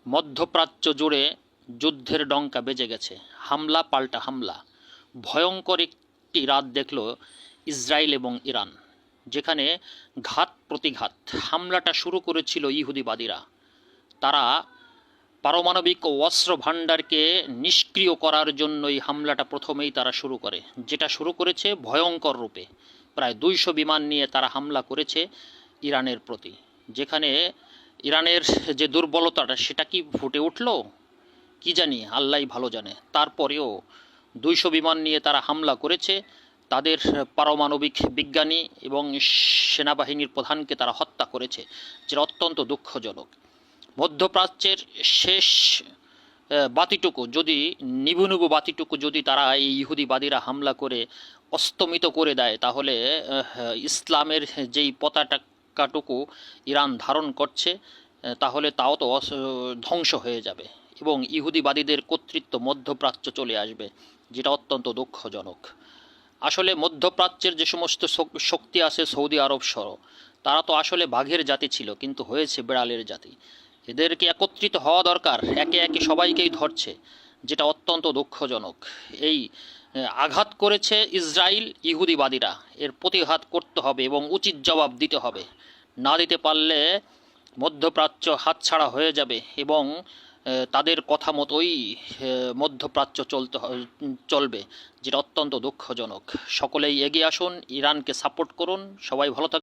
মধ্যপ্রাচ্য জুড়ে যুদ্ধের ডঙ্কা বেজে গেছে। হামলা পাল্টা হামলা। ভয়ঙ্কর একটি রাত দেখল ইসরায়েল এবং ইরান, যেখানে ঘাত প্রতিঘাত। হামলাটা শুরু করেছিল ইহুদিবাদীরা। তারা পারমাণবিক অস্ত্র ভাণ্ডারকে নিষ্ক্রিয় করার জন্যই হামলাটা প্রথমেই তারা শুরু করে, যেটা শুরু করেছে ভয়ঙ্কর রূপে। প্রায় 200 বিমান নিয়ে তারা হামলা করেছে ইরানের প্রতি, যেখানে ইরানের যে দুর্বলতাটা সেটা কি ফুটে উঠল কি জানি, আল্লাহই ভালো জানে। তারপরেও 200 বিমান নিয়ে তারা হামলা করেছে। তাদের পারমাণবিক বিজ্ঞানী এবং সেনাবাহিনীর প্রধানকে তারা হত্যা করেছে, যেটা অত্যন্ত দুঃখজনক। মধ্যপ্রাচ্যের শেষ বাতিটুকু যদি, নিভু নিভু বাতিটুকু যদি তারা এই ইহুদিবাদীরা হামলা করে অস্তমিত করে দেয়, তাহলে ইসলামের যেই পতাকাটুকু ইরান ধারণ করছে, তাহলে তাও তো ধ্বংস হয়ে যাবে এবং ইহুদিবাদীদের কর্তৃত্ব মধ্যপ্রাচ্য চলে আসবে, যেটা অত্যন্ত দুঃখজনক। আসলে মধ্যপ্রাচ্যের যে সমস্ত শক্তি আছে, সৌদি আরব সহ, তারা তো আসলে বাঘের জাতি ছিল, কিন্তু হয়েছে বিড়ালের জাতি। এদেরকে একত্রিত হওয়া দরকার, একে একে সবাইকেই ধরছে, যেটা অত্যন্ত দুঃখজনক। এই আঘাত করেছে ইসরায়েল, ইহুদিবাদীরা, এর প্রতিঘাত করতে হবে এবং উচিত জবাব দিতে হবে। না দিতে পারলে মধ্যপ্রাচ্য হাতছাড়া হয়ে যাবে এবং তাদের কথা মতোই মধ্যপ্রাচ্য চলবে, যেটা অত্যন্ত দুঃখজনক। সকলেই এগিয়ে আসুন, ইরানকে সাপোর্ট করুন। সবাই ভালো থাকুন।